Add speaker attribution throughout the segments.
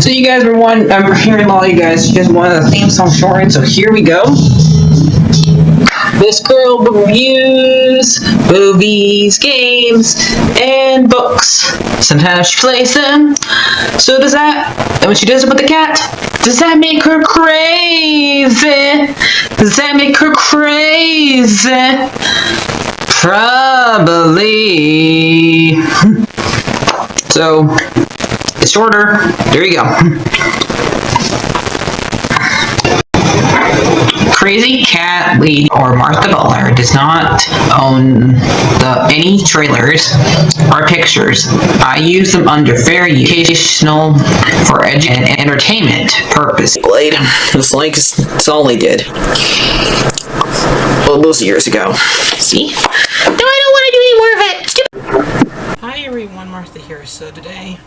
Speaker 1: So you guys were I'm hearing a lot of you guys wanted a theme song shortened, so here we go. This girl reviews movies, games, and books. Sometimes she plays them. So does that, and when she does it with the cat, does that make her crazy? Does that make her crazy? Probably. So, it's shorter. There you go. CrazyCatLady or Martha Butler does not own any trailers or pictures. I use them under fair educational for and entertainment purpose. It's like it's all they did. Well, those years ago. See? No, I don't want to do any more of it. Hi everyone, Martha here. So today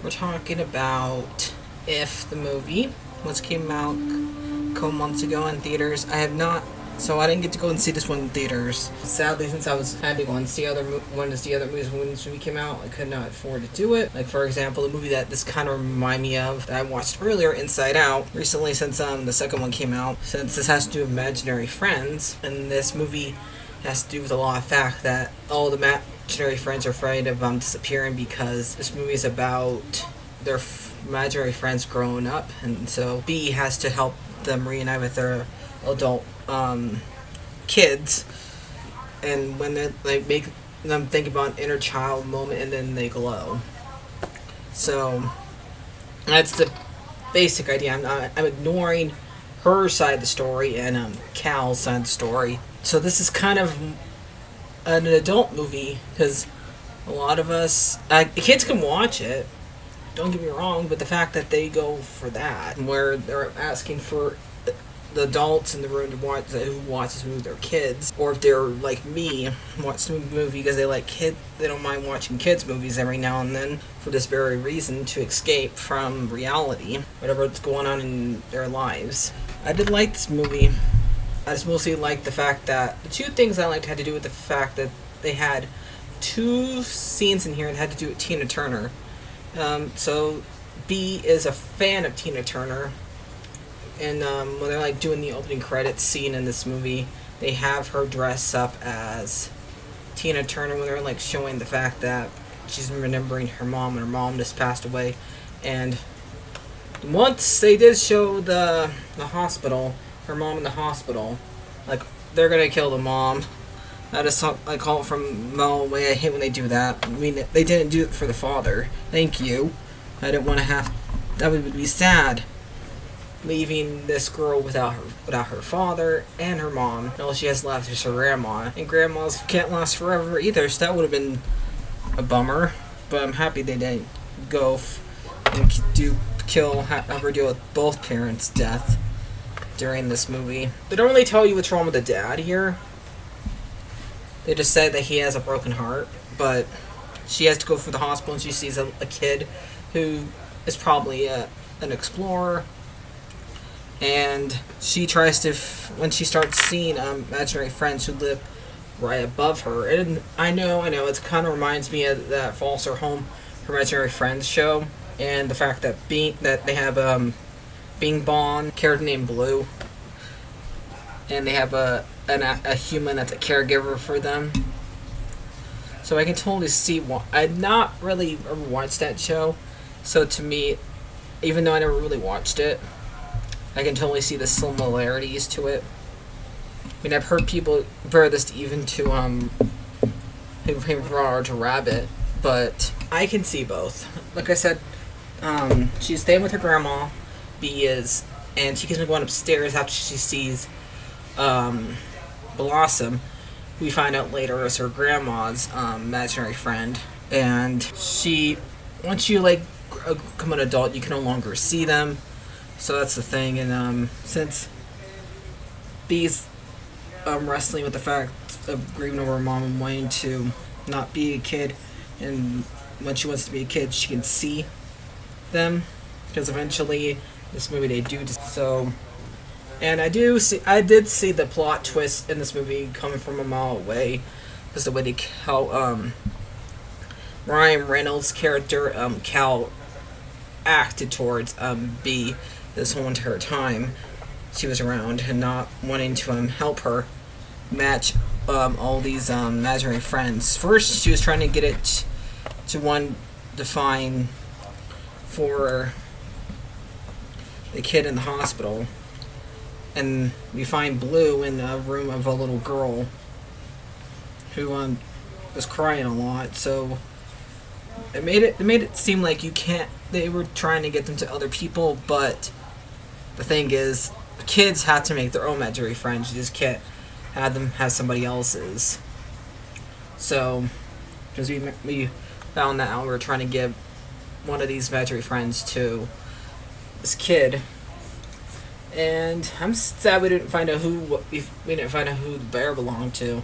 Speaker 1: we're talking about If the movie, which came out a couple months ago in theaters. I didn't get to go and see this one in theaters. Sadly, since I had to go and see the other movies when this movie came out, I could not afford to do it. Like, for example, the movie that this kind of reminded me of that I watched earlier, Inside Out, recently, since the second one came out. Since this has to do with imaginary friends, and this movie has to do with a lot of fact that all the imaginary friends are afraid of disappearing, because this movie is about their imaginary friends growing up, and so B has to help them reunite with their adult kids, and when they make them think about an inner child moment, and then they glow. So that's the basic idea. I'm ignoring her side of the story and Cal's side of the story. So this is kind of an adult movie, because a lot of us kids can watch it, don't get me wrong, but the fact that they go for that, where they're asking for the adults in the room to watch, who watch this movie with their kids, or if they're like me, watch the movie because they don't mind watching kids movies every now and then for this very reason, to escape from reality, whatever's going on in their lives. I did like this movie. I just mostly liked the fact that the two things I liked had to do with the fact that they had two scenes in here that had to do with Tina Turner. So B is a fan of Tina Turner, and when they're like doing the opening credits scene in this movie, they have her dress up as Tina Turner when they're like showing the fact that she's remembering her mom, and her mom just passed away. And once they did show the hospital, her mom in the hospital, like, they're gonna kill the mom. That is something I call it from Mel away. I hate when they do that. I mean, they didn't do it for the father. Thank you. I didn't want to have. That would be sad. Leaving this girl without her father and her mom. And all she has left is her grandma. And grandmas can't last forever either, so that would have been a bummer. But I'm happy they didn't go and have her deal with both parents' death during this movie. They don't really tell you what's wrong with the dad here. They just say that he has a broken heart, but she has to go for the hospital, and she sees a kid who is probably an explorer, and she tries to, when she starts seeing imaginary friends who live right above her, and I know, it kind of reminds me of that Foster Home, Her Imaginary Friends show, and the fact that they have Bing Bong, character named Blue, and they have a human that's a caregiver for them. So I can totally see why. I've not really ever watched that show, so to me, even though I never really watched it, I can totally see the similarities to it. I mean, I've heard people compare this even to who came from to Rabbit, but I can see both. Like I said, she's staying with her grandma. B is, and she keeps going upstairs after she sees Blossom, who we find out later is her grandma's imaginary friend. And once you become an adult, you can no longer see them. So that's the thing. And since B's wrestling with the fact of grieving over her mom and wanting to not be a kid, and when she wants to be a kid, she can see them, because eventually this movie they do so. And I did see the plot twist in this movie coming from a mile away, because the way how Ryan Reynolds' character Cal acted towards B this whole entire time she was around, and not wanting to help her match all these imaginary friends. First, she was trying to get it to one define for the kid in the hospital, and we find Blue in a room of a little girl who was crying a lot. So it made it seem like you can't. They were trying to get them to other people, but the thing is, kids have to make their own imaginary friends. You just can't have them have somebody else's. So, because we found that out, we were trying to give one of these imaginary friends to this kid, and I'm sad we didn't find out who the bear belonged to.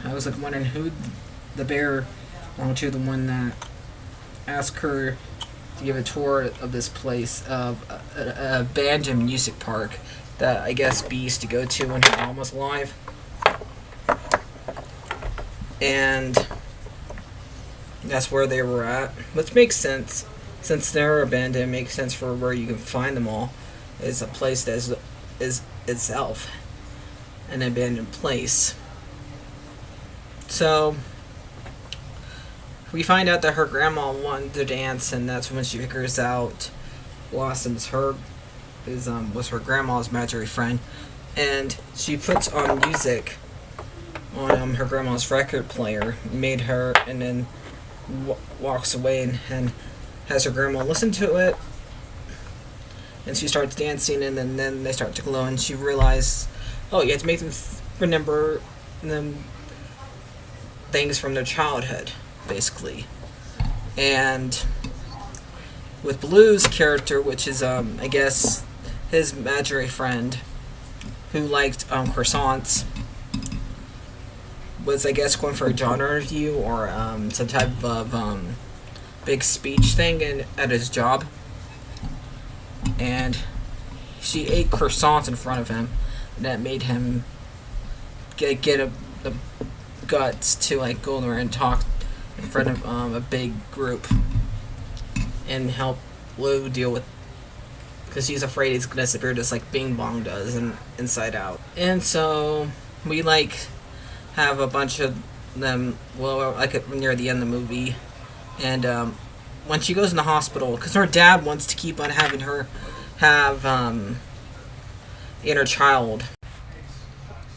Speaker 1: I was like wondering who the bear belonged to, the one that asked her to give a tour of this place, of an abandoned music park that I guess B used to go to when her mom was alive. And that's where they were at, which makes sense. Since they're abandoned, it makes sense for where you can find them all. Is a place that is itself an abandoned place. So we find out that her grandma wanted to dance, and that's when she figures out Blossom's was her grandma's imaginary friend, and she puts on music on her grandma's record player, made her, and then walks away and has her grandma listen to it, and she starts dancing, and then they start to glow, and she realizes, oh, you have to make them remember them things from their childhood, basically. And with Blue's character, which is I guess his imaginary friend who liked croissants, was I guess going for a job interview or some type of big speech thing at his job, and she ate croissants in front of him, and that made him get the guts to like go there and talk in front of a big group and help Blue deal with, because she's afraid he's gonna disappear just like Bing Bong does in Inside Out. And so we have a bunch of them near the end of the movie, and when she goes in the hospital, because her dad wants to keep on having her have inner child.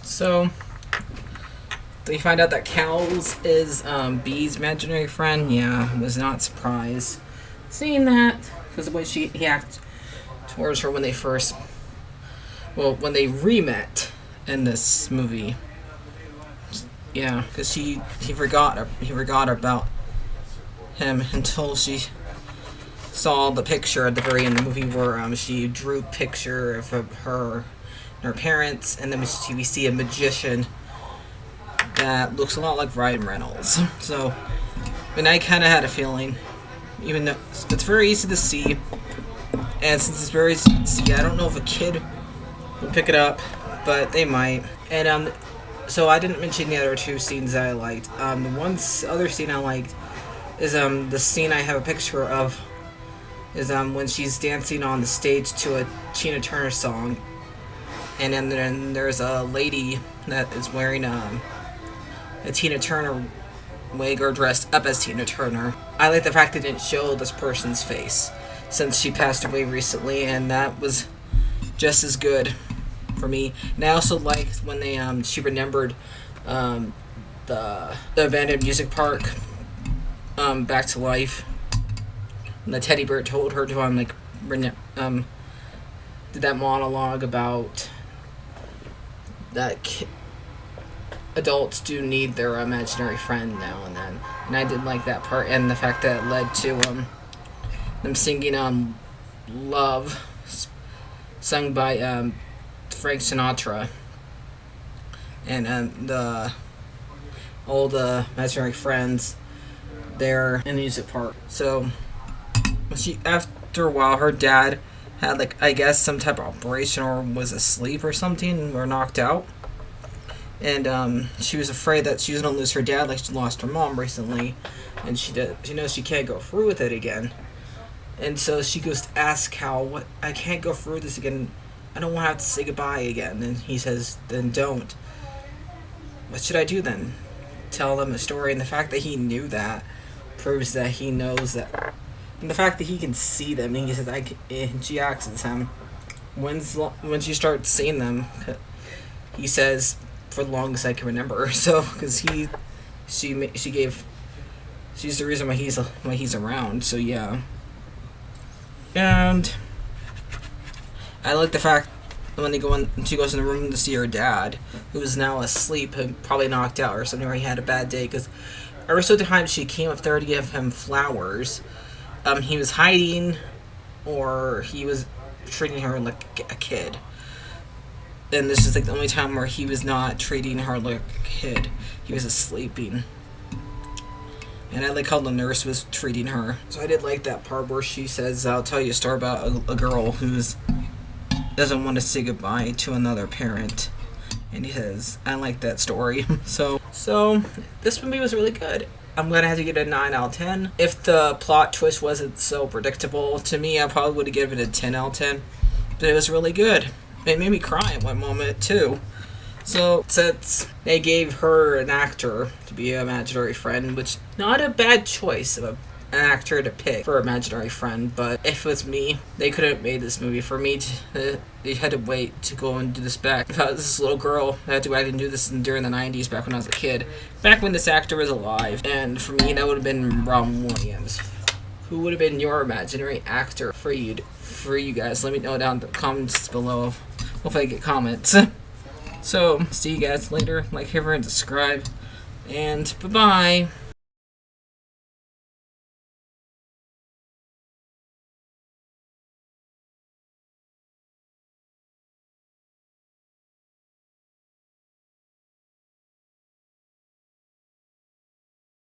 Speaker 1: So we find out that Cal's is B's imaginary friend. Yeah, was not surprised seeing that, because the way he acted towards her when they re-met in this movie. Yeah, because he forgot about him until she saw the picture at the very end of the movie where she drew a picture of her and her parents, and then we see a magician that looks a lot like Ryan Reynolds. So, and I kind of had a feeling, even though it's very easy to see, and since it's very easy to see, I don't know if a kid would pick it up, but they might. And so I didn't mention the other two scenes that I liked. The other scene I liked is the scene I have a picture of is when she's dancing on the stage to a Tina Turner song, and then there's a lady that is wearing a Tina Turner wig or dressed up as Tina Turner. I like the fact they didn't show this person's face since she passed away recently, and that was just as good for me. And I also liked when she remembered the abandoned music park back to life. And the teddy bear told her to did that monologue about that adults do need their imaginary friend now and then. And I did like that part, and the fact that it led to them singing Love, sung by Frank Sinatra, and all the imaginary friends there in the music park. So after a while, her dad had I guess some type of operation, or was asleep or something, or knocked out, and she was afraid that she was gonna lose her dad like she lost her mom recently, and she knows she can't go through with it again. And so she goes to ask Cal, "What? I can't go through this again. I don't want to have to say goodbye again." And he says, "Then don't." What should I do then? Tell them a story, and the fact that he knew that proves that he knows that. And the fact that he can see them, and he says, and she asks him, when you start seeing them, he says, for the longest I can remember. So, because she's the reason why he's around. So yeah, and I like the fact when she goes in the room to see her dad, who is now asleep and probably knocked out or something, or he had a bad day, because every so time she came up there to give him flowers, he was hiding, or he was treating her like a kid. And this is like the only time where he was not treating her like a kid. He was sleeping. And I like how the nurse was treating her. So I did like that part where she says, "I'll tell you a story about a girl who's doesn't want to say goodbye to another parent." And he says, "I like that story." So this movie was really good. I'm gonna have to give it a 9 out of 10. If the plot twist wasn't so predictable, to me, I probably would have given it a 10 out of 10. But it was really good. It made me cry at one moment too. So since they gave her an actor to be an imaginary friend, which not a bad choice of an actor to pick for imaginary friend, but if it was me, they could have made this movie. For me, they had to wait to go and do this back. If I was this little girl, I had to go back and do this during the 90s, back when I was a kid, back when this actor was alive. And for me, that would have been Robin Williams. Who would have been your imaginary actor for you guys? Let me know down in the comments below. Hopefully I get comments. So, see you guys later. Like, favorite, and subscribe. And bye-bye.